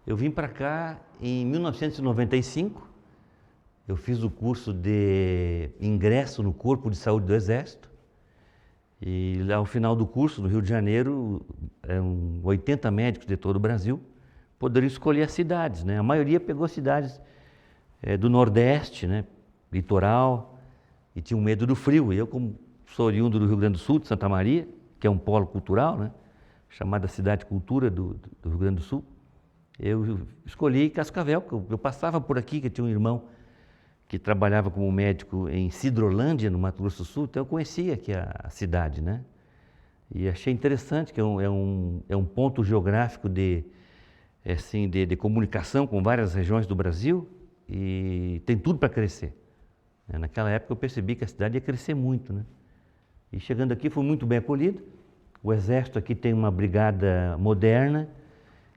Eu vim para cá em 1995, eu fiz o curso de ingresso no Corpo de Saúde do Exército, e ao final do curso, no Rio de Janeiro, 80 médicos de todo o Brasil poderiam escolher as cidades, né? A maioria pegou cidades do Nordeste, né? Litoral, e tinham medo do frio. E eu, como sou oriundo do Rio Grande do Sul, de Santa Maria, que é um polo cultural, né? Chamada Cidade Cultura do Rio Grande do Sul, eu escolhi Cascavel, porque eu passava por aqui, que eu tinha um irmão que trabalhava como médico em Sidrolândia, no Mato Grosso do Sul, então eu conhecia aqui a cidade, né? E achei interessante que é um ponto geográfico de comunicação com várias regiões do Brasil e tem tudo para crescer. Naquela época eu percebi que a cidade ia crescer muito, né? E chegando aqui fui muito bem acolhido. O Exército aqui tem uma brigada moderna,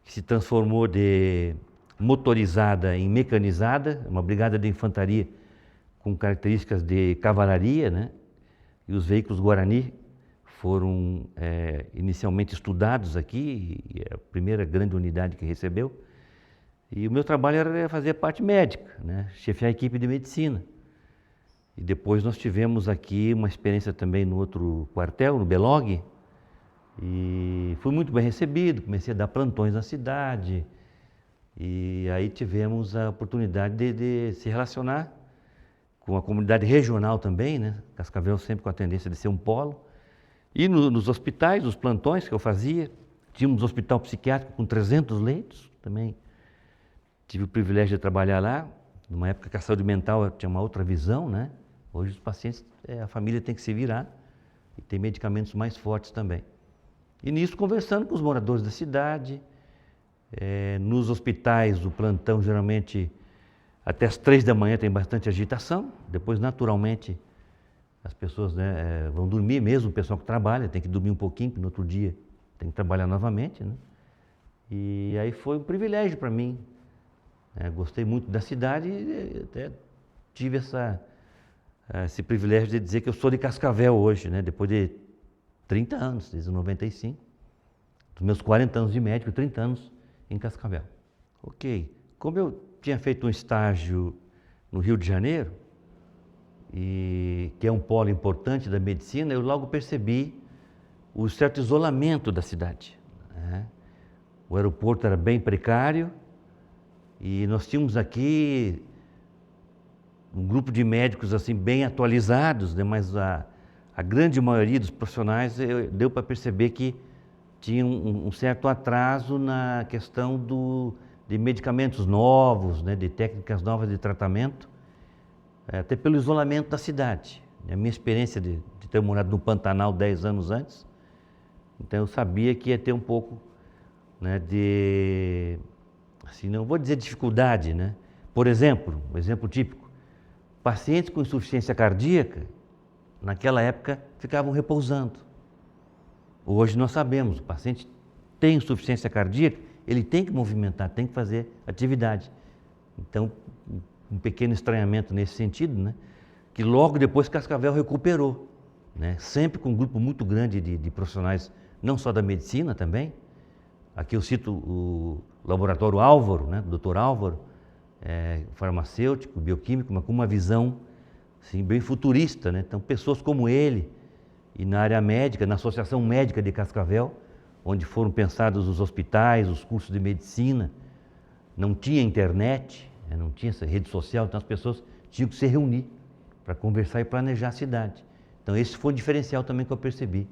que se transformou de motorizada em mecanizada, uma brigada de infantaria com características de cavalaria, né? E os veículos Guarani foram inicialmente estudados aqui, e é a primeira grande unidade que recebeu. E o meu trabalho era fazer a parte médica, né? Chefiar a equipe de medicina. E depois nós tivemos aqui uma experiência também no outro quartel, no Belog, e fui muito bem recebido, comecei a dar plantões na cidade, e aí tivemos a oportunidade de se relacionar com a comunidade regional também, né? Cascavel sempre com a tendência de ser um polo. E nos hospitais, os plantões que eu fazia, tínhamos um hospital psiquiátrico com 300 leitos, também tive o privilégio de trabalhar lá, numa época que a saúde mental tinha uma outra visão, né? Hoje os pacientes, a família tem que se virar e tem medicamentos mais fortes também. E nisso conversando com os moradores da cidade, nos hospitais o plantão geralmente até as 3 da manhã tem bastante agitação, depois naturalmente as pessoas, né, vão dormir, mesmo o pessoal que trabalha, tem que dormir um pouquinho, porque no outro dia tem que trabalhar novamente, né? E aí foi um privilégio para mim, né? Gostei muito da cidade e até tive esse privilégio de dizer que eu sou de Cascavel hoje, né? Depois de 30 anos, desde 95, dos meus 40 anos de médico, 30 anos em Cascavel. Ok, como eu tinha feito um estágio no Rio de Janeiro, que é um polo importante da medicina, eu logo percebi o certo isolamento da cidade, né? O aeroporto era bem precário e nós tínhamos aqui um grupo de médicos assim bem atualizados, né? Mas a grande maioria dos profissionais deu para perceber que tinha um certo atraso na questão de medicamentos novos, né? De técnicas novas de tratamento, até pelo isolamento da cidade. A minha experiência de ter morado no Pantanal 10 anos antes, então eu sabia que ia ter um pouco, né, assim, não vou dizer dificuldade, né? Por exemplo, um exemplo típico, pacientes com insuficiência cardíaca, naquela época, ficavam repousando. Hoje nós sabemos, o paciente tem insuficiência cardíaca, ele tem que movimentar, tem que fazer atividade. Então, um pequeno estranhamento nesse sentido, né? Que logo depois Cascavel recuperou, né? Sempre com um grupo muito grande de profissionais, não só da medicina também. Aqui eu cito o laboratório Álvaro, né? O Dr. Álvaro, farmacêutico, bioquímico, mas com uma visão assim, bem futurista, né? Então, pessoas como ele, e na área médica, na Associação Médica de Cascavel, onde foram pensados os hospitais, os cursos de medicina, não tinha internet, não tinha essa rede social, então as pessoas tinham que se reunir para conversar e planejar a cidade. Então esse foi o diferencial também que eu percebi,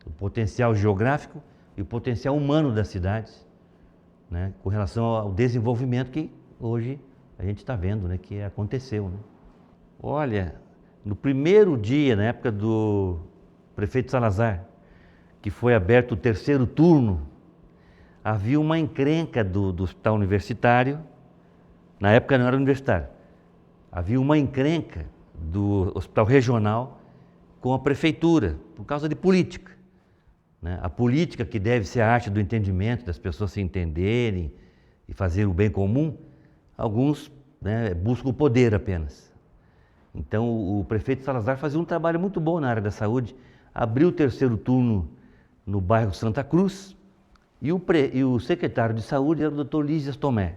o potencial geográfico e o potencial humano das cidades, né, com relação ao desenvolvimento que hoje a gente está vendo, né, que aconteceu, né. Olha, no primeiro dia, na época do prefeito Salazar, que foi aberto o 3º turno, havia uma encrenca do hospital universitário. Na época não era universitário. Havia uma encrenca do hospital regional com a prefeitura, por causa de política, né? A política, que deve ser a arte do entendimento, das pessoas se entenderem e fazer o bem comum, alguns, né, buscam o poder apenas. Então o prefeito Salazar fazia um trabalho muito bom na área da saúde, abriu o 3º turno no bairro Santa Cruz E o secretário de saúde era o Dr. Lísias Tomé,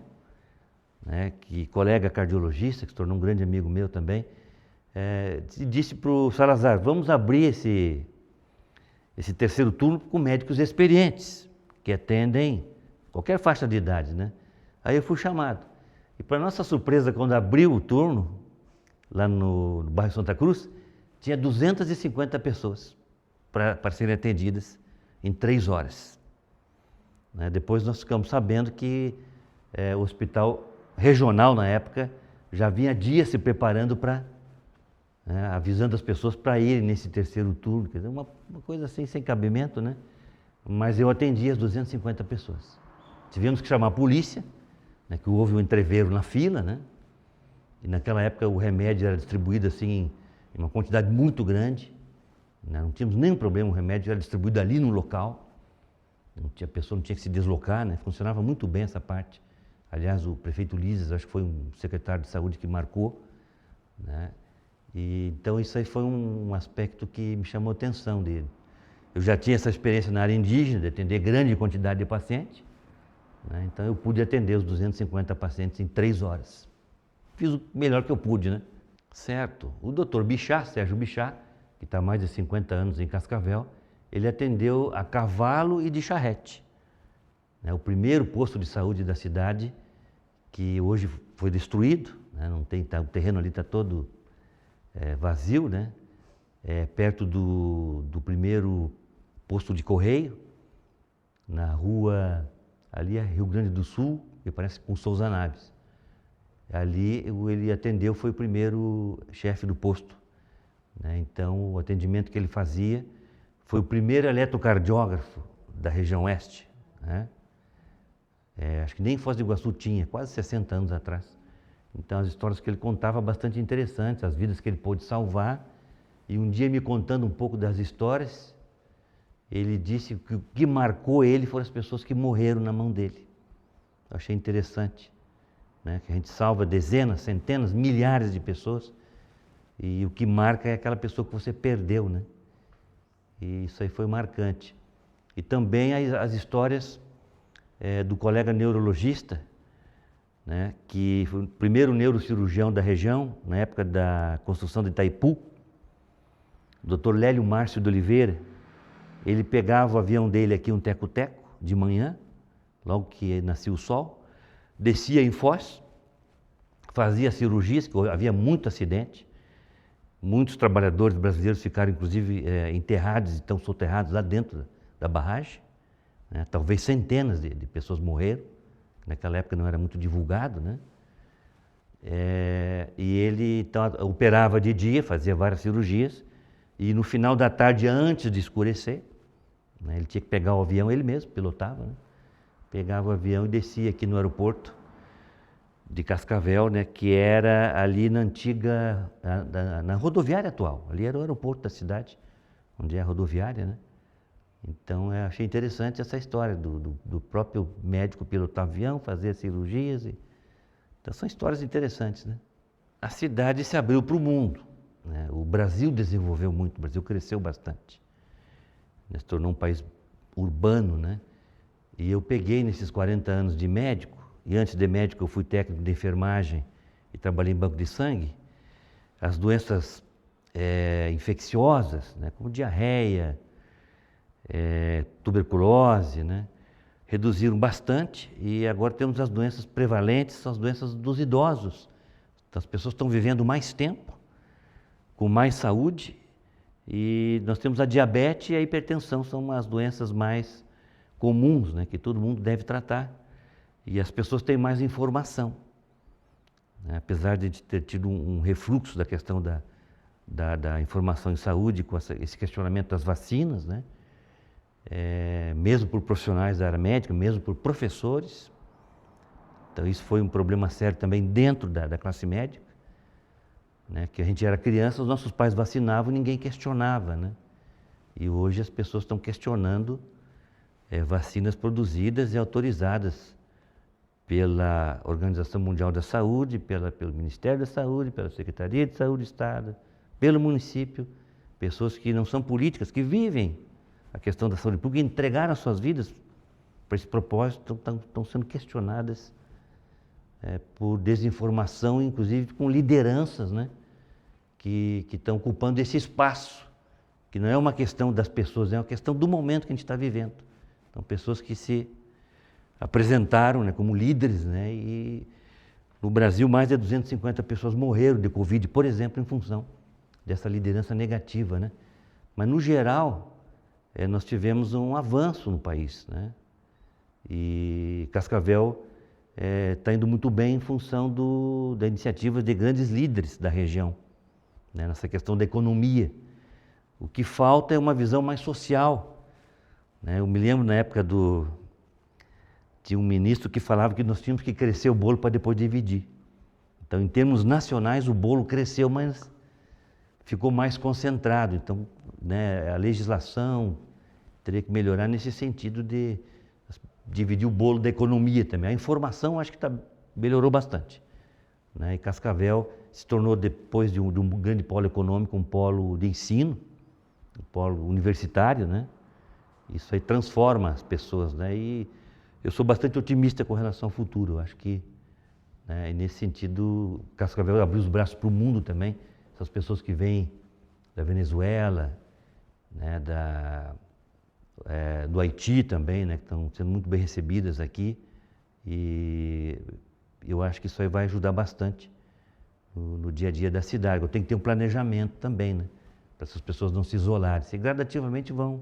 né, que colega cardiologista, que se tornou um grande amigo meu também, disse para o Salazar, vamos abrir esse terceiro turno com médicos experientes, que atendem qualquer faixa de idade, né? Aí eu fui chamado. E para nossa surpresa, quando abriu o turno, lá no bairro Santa Cruz, tinha 250 pessoas para serem atendidas em 3 horas. Né? Depois nós ficamos sabendo que o hospital regional, na época, já vinha dias se preparando para, avisando as pessoas para irem nesse terceiro turno. Quer dizer, uma coisa assim, sem cabimento, né? Mas eu atendi as 250 pessoas. Tivemos que chamar a polícia, né, que houve um entreveiro na fila, né? E naquela época o remédio era distribuído assim em uma quantidade muito grande, né? Não tínhamos nenhum problema, o remédio era distribuído ali no local, a pessoa não tinha que se deslocar, né? Funcionava muito bem essa parte. Aliás, o prefeito Lísias, acho que foi um secretário de saúde que marcou, né? E, então isso aí foi um aspecto que me chamou a atenção dele. Eu já tinha essa experiência na área indígena, de atender grande quantidade de pacientes, né? Então eu pude atender os 250 pacientes em 3 horas. Fiz o melhor que eu pude, né? Certo. O doutor Bichá, Sérgio Bichá, que está há mais de 50 anos em Cascavel, ele atendeu a cavalo e de charrete. O primeiro posto de saúde da cidade, que hoje foi destruído, né? Não tem, o terreno ali está todo vazio, né? Perto do primeiro posto de correio, na rua, ali é Rio Grande do Sul, que parece com Souza Naves. Ali ele atendeu, foi o primeiro chefe do posto, né? Então o atendimento que ele fazia foi o primeiro eletrocardiógrafo da região oeste, né? Acho que nem em Foz do Iguaçu tinha, quase 60 anos atrás. Então as histórias que ele contava bastante interessantes, as vidas que ele pôde salvar. E um dia me contando um pouco das histórias, ele disse que o que marcou ele foram as pessoas que morreram na mão dele. Eu achei interessante, né? Que a gente salva dezenas, centenas, milhares de pessoas e o que marca é aquela pessoa que você perdeu, né? E isso aí foi marcante. E também as histórias do colega neurologista, né? Que foi o primeiro neurocirurgião da região, na época da construção de Itaipu, o Dr. Lélio Márcio de Oliveira. Ele pegava o avião dele aqui, um teco-teco, de manhã, logo que nascia o sol, descia em Foz, fazia cirurgias, que havia muito acidente, muitos trabalhadores brasileiros ficaram inclusive enterrados, estão soterrados lá dentro da barragem, né? Talvez centenas de pessoas morreram, naquela época não era muito divulgado, né? E ele então operava de dia, fazia várias cirurgias, e no final da tarde, antes de escurecer, né, ele tinha que pegar o avião, ele mesmo pilotava, né? Pegava o avião e descia aqui no aeroporto de Cascavel, né, que era ali na antiga, na rodoviária atual. Ali era o aeroporto da cidade, onde é a rodoviária, né? Então eu achei interessante essa história do próprio médico pilotar o avião, fazer cirurgias. Então são histórias interessantes, né? A cidade se abriu para o mundo, né? O Brasil desenvolveu muito, o Brasil cresceu bastante, né? Se tornou um país urbano, né? E eu peguei nesses 40 anos de médico, e antes de médico eu fui técnico de enfermagem e trabalhei em banco de sangue, as doenças infecciosas, né? Como diarreia, tuberculose, né? Reduziram bastante e agora temos as doenças prevalentes, são as doenças dos idosos. Então, as pessoas estão vivendo mais tempo, com mais saúde, e nós temos a diabetes e a hipertensão, são as doenças mais comuns, né, que todo mundo deve tratar, e as pessoas têm mais informação, né? Apesar de ter tido um refluxo da questão da informação em saúde, com esse questionamento das vacinas, né? Mesmo por profissionais da área médica, mesmo por professores. Então isso foi um problema sério também dentro da classe médica, né? Que a gente era criança, os nossos pais vacinavam e ninguém questionava, né? E hoje as pessoas estão questionando vacinas produzidas e autorizadas pela Organização Mundial da Saúde, pelo Ministério da Saúde, pela Secretaria de Saúde do Estado, pelo município, pessoas que não são políticas, que vivem a questão da saúde pública, entregaram as suas vidas para esse propósito, estão sendo questionadas por desinformação, inclusive com lideranças, né, que estão ocupando esse espaço, que não é uma questão das pessoas, é uma questão do momento que a gente está vivendo. Então, pessoas que se apresentaram, né, como líderes, né, e no Brasil mais de 250 pessoas morreram de Covid, por exemplo, em função dessa liderança negativa, né? Mas, no geral, nós tivemos um avanço no país, né? E Cascavel está indo muito bem em função da iniciativa de grandes líderes da região, né? Nessa questão da economia. O que falta é uma visão mais social, né? Eu me lembro na época tinha um ministro que falava que nós tínhamos que crescer o bolo para depois dividir. Então, em termos nacionais, o bolo cresceu, mas ficou mais concentrado. Então, né, a legislação teria que melhorar nesse sentido de dividir o bolo da economia também. A informação acho que melhorou bastante, né? E Cascavel se tornou, depois de um grande polo econômico, um polo de ensino, um polo universitário, né? Isso aí transforma as pessoas, né? E eu sou bastante otimista com relação ao futuro. Eu acho que, né, nesse sentido, Cascavel abriu os braços para o mundo também. Essas pessoas que vêm da Venezuela, né, do Haiti também, né, que estão sendo muito bem recebidas aqui. E eu acho que isso aí vai ajudar bastante no dia a dia da cidade. Eu tenho que ter um planejamento também, né, para essas pessoas não se isolarem. E gradativamente vão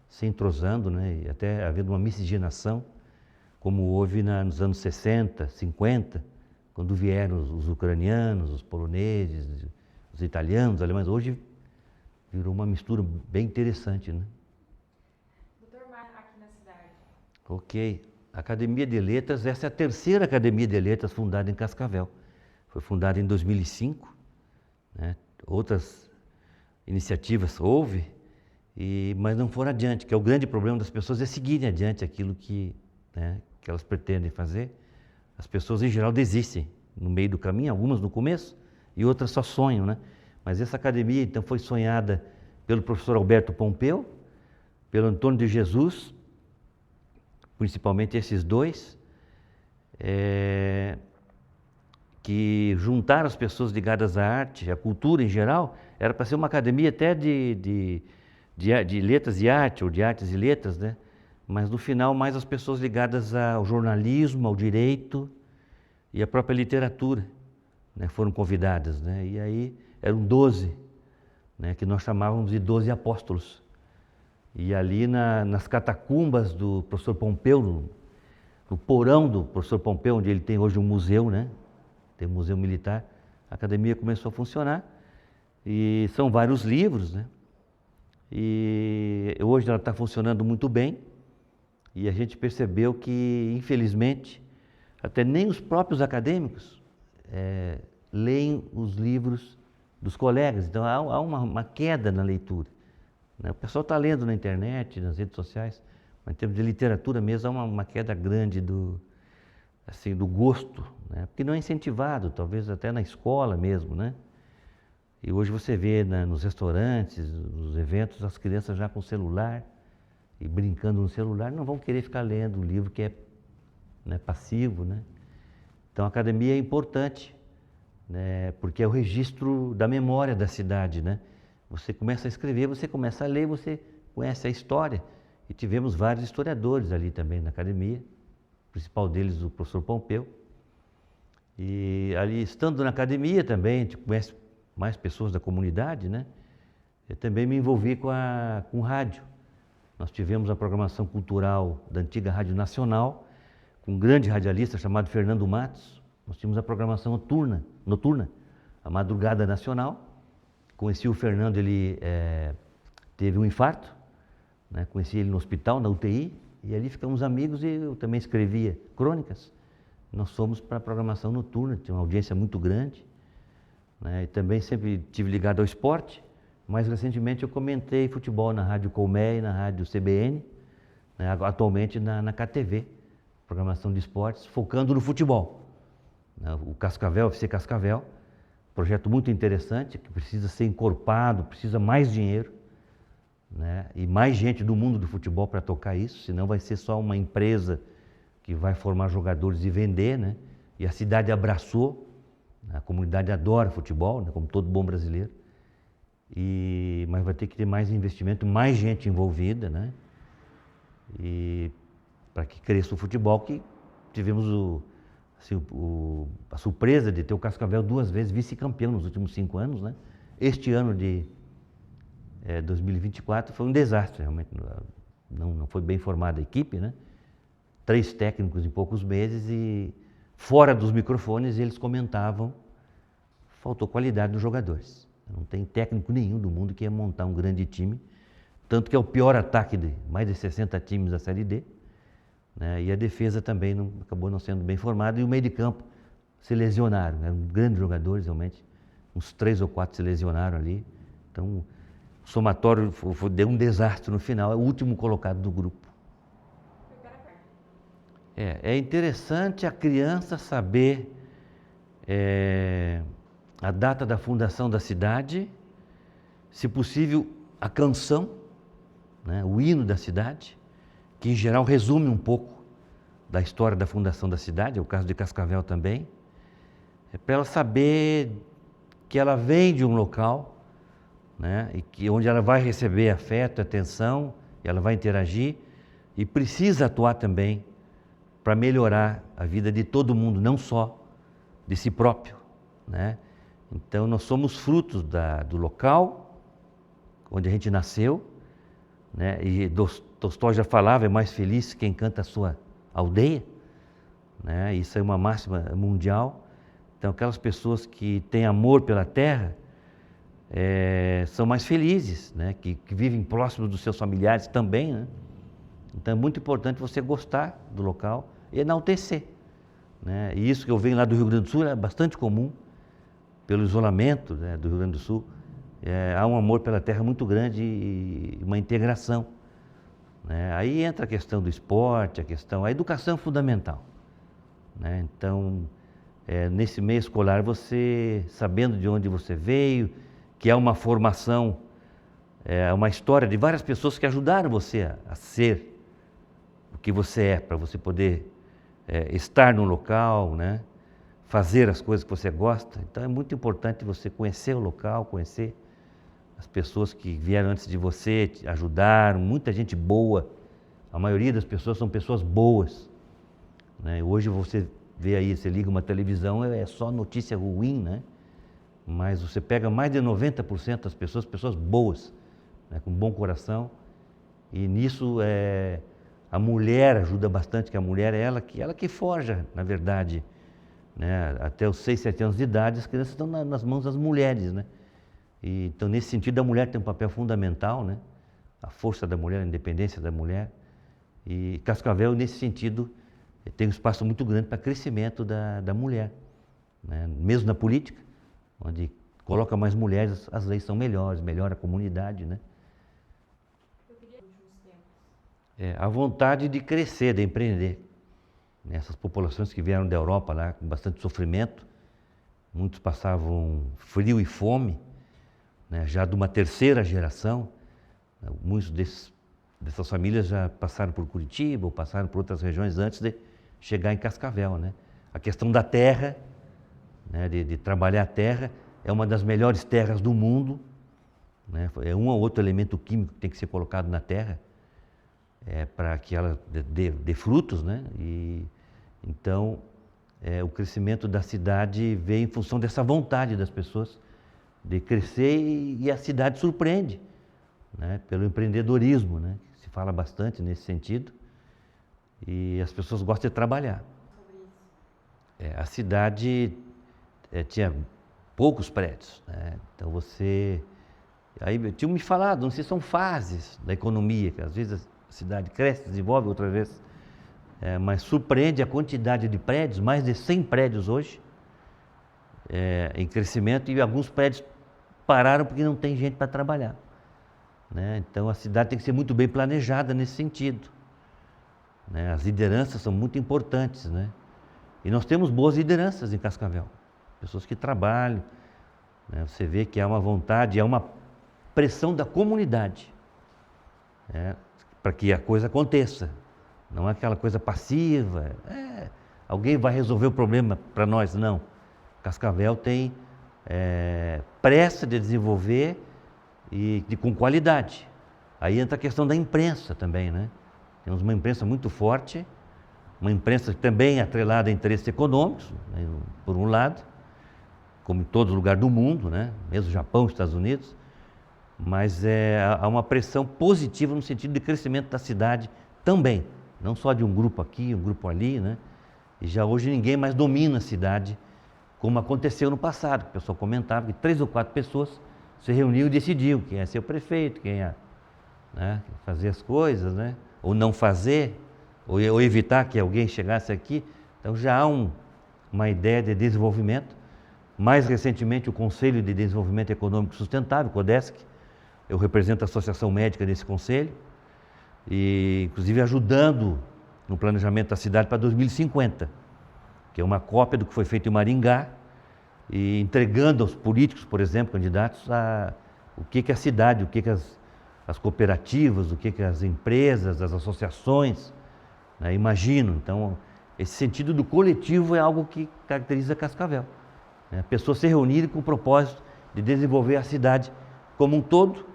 se entrosando, né, e até havendo uma miscigenação, como houve nos anos 60, 50, quando vieram os ucranianos, os poloneses, os italianos, os alemães. Hoje virou uma mistura bem interessante, né? Doutor Mário, aqui na cidade. Ok. Academia de Letras, essa é a terceira Academia de Letras fundada em Cascavel. Foi fundada em 2005, né? Outras iniciativas houve, mas não foram adiante, que é o grande problema das pessoas, é seguirem adiante aquilo que elas pretendem fazer. As pessoas, em geral, desistem no meio do caminho, algumas no começo, e outras só sonham, né? Mas essa academia, então, foi sonhada pelo professor Alberto Pompeu, pelo Antônio de Jesus, principalmente esses dois, que juntaram as pessoas ligadas à arte, à cultura em geral. Era para ser uma academia até de letras e arte, ou de artes e letras, né? Mas no final, mais as pessoas ligadas ao jornalismo, ao direito e à própria literatura, né, foram convidadas, né? E aí eram 12, né, que nós chamávamos de 12 apóstolos. E ali nas catacumbas do professor Pompeu, no porão do professor Pompeu, onde ele tem hoje um museu, né? Tem um museu militar, a academia começou a funcionar. E são vários livros, né? E hoje ela está funcionando muito bem. E a gente percebeu que, infelizmente, até nem os próprios acadêmicos leem os livros dos colegas. Então, há uma queda na leitura, né? O pessoal está lendo na internet, nas redes sociais, mas em termos de literatura mesmo, há uma queda grande do gosto, né? Porque não é incentivado, talvez até na escola mesmo, né? E hoje você vê nos restaurantes, nos eventos, as crianças já com celular, e brincando no celular, não vão querer ficar lendo um livro que é, né, passivo, né? Então a academia é importante, né, porque é o registro da memória da cidade, né? Você começa a escrever, você começa a ler, você conhece a história. E tivemos vários historiadores ali também na academia, o principal deles o professor Pompeu. E ali, estando na academia também, a gente conhece mais pessoas da comunidade, né? Eu também me envolvi com rádio. Nós tivemos a programação cultural da antiga Rádio Nacional, com um grande radialista chamado Fernando Matos. Nós tínhamos a programação noturna, a Madrugada Nacional. Conheci o Fernando, ele teve um infarto, né? Conheci ele no hospital, na UTI, e ali ficamos amigos e eu também escrevia crônicas. Nós fomos para a programação noturna, tinha uma audiência muito grande, né? E também sempre tive ligado ao esporte. Mais recentemente eu comentei futebol na Rádio Colmeia e na Rádio CBN, né, atualmente na KTV, programação de esportes, focando no futebol. O Cascavel, FC Cascavel, projeto muito interessante, que precisa ser encorpado, precisa mais dinheiro, né? E mais gente do mundo do futebol para tocar isso, senão vai ser só uma empresa que vai formar jogadores e vender, né? E a cidade abraçou, a comunidade adora futebol, né? Como todo bom brasileiro. Mas vai ter que ter mais investimento, mais gente envolvida, né? E para que cresça o futebol, que tivemos a surpresa de ter o Cascavel 2 vezes vice-campeão nos últimos 5 anos, né? Este ano de 2024 foi um desastre, realmente. Não foi bem formada a equipe, né? 3 técnicos em poucos meses e fora dos microfones eles comentavam, faltou qualidade dos jogadores. Não tem técnico nenhum do mundo que ia montar um grande time, tanto que é o pior ataque de mais de 60 times da Série D, né? E a defesa também acabou não sendo bem formada e o meio de campo se lesionaram, eram grandes jogadores realmente, uns 3 ou 4 se lesionaram ali, então o somatório deu um desastre no final, é o último colocado do grupo. É interessante a criança saber a data da fundação da cidade, se possível a canção, né, o hino da cidade, que em geral resume um pouco da história da fundação da cidade, é o caso de Cascavel também, para ela saber que ela vem de um local, né, e que onde ela vai receber afeto, atenção, ela vai interagir e precisa atuar também para melhorar a vida de todo mundo, não só de si próprio, né? Então nós somos frutos do local onde a gente nasceu, né? E Tolstói já falava, é mais feliz quem canta a sua aldeia, né? Isso é uma máxima mundial. Então aquelas pessoas que têm amor pela terra são mais felizes, né? Que vivem próximos dos seus familiares também, né? Então é muito importante você gostar do local e enaltecer, né? E isso que eu venho lá do Rio Grande do Sul é bastante comum, pelo isolamento, né, do Rio Grande do Sul. Há um amor pela terra muito grande e uma integração, né? Aí entra a questão do esporte, a educação é fundamental, né? Então, nesse meio escolar, você, sabendo de onde você veio, que há uma formação, uma história de várias pessoas que ajudaram você a ser o que você é, para você poder estar no local, né? Fazer as coisas que você gosta. Então é muito importante você conhecer o local, conhecer as pessoas que vieram antes de você, te ajudaram, muita gente boa. A maioria das pessoas são pessoas boas, né? Hoje você vê aí, você liga uma televisão, é só notícia ruim, né? Mas você pega mais de 90% das pessoas boas, né? Com bom coração. E nisso a mulher ajuda bastante, que a mulher é ela que forja, na verdade, né? Até os 6, 7 anos de idade, as crianças estão nas mãos das mulheres, né? Então, nesse sentido, a mulher tem um papel fundamental, né? A força da mulher, a independência da mulher. E Cascavel, nesse sentido, tem um espaço muito grande para crescimento da mulher, né? Mesmo na política, onde coloca mais mulheres, as leis são melhores, melhora a comunidade, né? A vontade de crescer, de empreender. Essas populações que vieram da Europa lá com bastante sofrimento, muitos passavam frio e fome, né? Já de uma terceira geração, muitos dessas famílias já passaram por Curitiba ou passaram por outras regiões antes de chegar em Cascavel, né? A questão da terra, né? de trabalhar a terra, é uma das melhores terras do mundo, né? É um ou outro elemento químico que tem que ser colocado na terra, para que ela dê frutos, né? Então, o crescimento da cidade veio em função dessa vontade das pessoas de crescer e a cidade surpreende, né? Pelo empreendedorismo, né? Se fala bastante nesse sentido e as pessoas gostam de trabalhar. A cidade tinha poucos prédios, né? Então aí tinham me falado, não sei se são fases da economia, que às vezes a cidade cresce, desenvolve, outra vez mas surpreende a quantidade de prédios, mais de 100 prédios hoje, em crescimento, e alguns prédios pararam porque não tem gente para trabalhar, né? Então a cidade tem que ser muito bem planejada nesse sentido, né? As lideranças são muito importantes, né? E nós temos boas lideranças em Cascavel, pessoas que trabalham, né? Você vê que há uma vontade, há uma pressão da comunidade, para que a coisa aconteça. Não é aquela coisa passiva, alguém vai resolver o problema para nós, não. Cascavel tem pressa de desenvolver e com qualidade. Aí entra a questão da imprensa também, né? Temos uma imprensa muito forte, uma imprensa também atrelada a interesses econômicos, né, por um lado, como em todo lugar do mundo, né? Mesmo Japão, Estados Unidos, mas há uma pressão positiva no sentido de crescimento da cidade também, não só de um grupo aqui, um grupo ali, né? E já hoje ninguém mais domina a cidade, como aconteceu no passado. O pessoal comentava que 3 ou 4 pessoas se reuniam e decidiam quem ia ser o prefeito, quem ia, né, fazer as coisas, né? Ou não fazer, ou evitar que alguém chegasse aqui. Então já há uma ideia de desenvolvimento. Mais recentemente o Conselho de Desenvolvimento Econômico Sustentável, CODESC, eu represento a Associação Médica desse conselho, e inclusive ajudando no planejamento da cidade para 2050, que é uma cópia do que foi feito em Maringá, e entregando aos políticos, por exemplo, candidatos, o que a cidade, o que as cooperativas, o que as empresas, as associações, né, imaginam. Então, esse sentido do coletivo é algo que caracteriza Cascavel, né? Pessoas se reunirem com o propósito de desenvolver a cidade como um todo.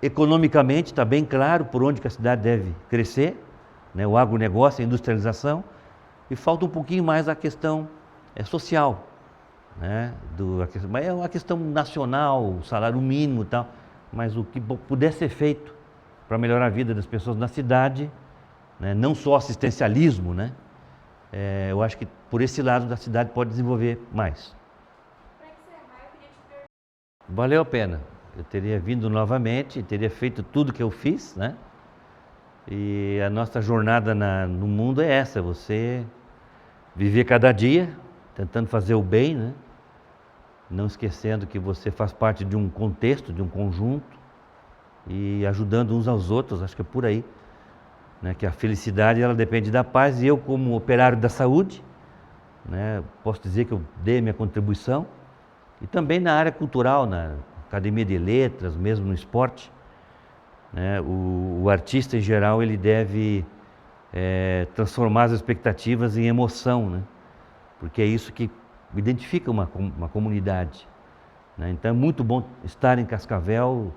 Economicamente está bem claro por onde que a cidade deve crescer, né? O agronegócio, a industrialização, e falta um pouquinho mais a questão social, né? Mas é uma questão nacional, o salário mínimo e tal, mas o que puder ser feito para melhorar a vida das pessoas na cidade, né? Não só assistencialismo, né? Eu acho que por esse lado da cidade pode desenvolver mais. Para encerrar, eu queria te perguntar. Valeu a pena. Eu teria vindo novamente, teria feito tudo que eu fiz, né? E a nossa jornada no mundo é essa, você viver cada dia, tentando fazer o bem, né? Não esquecendo que você faz parte de um contexto, de um conjunto, e ajudando uns aos outros, acho que é por aí, né? Que a felicidade ela depende da paz, e eu como operário da saúde, né? Posso dizer que eu dei a minha contribuição, e também na área cultural, na Academia de Letras, mesmo no esporte, né? O artista em geral ele deve transformar as expectativas em emoção, né? Porque é isso que identifica uma comunidade, né? Então é muito bom estar em Cascavel,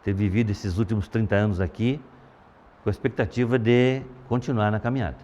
ter vivido esses últimos 30 anos aqui, com a expectativa de continuar na caminhada.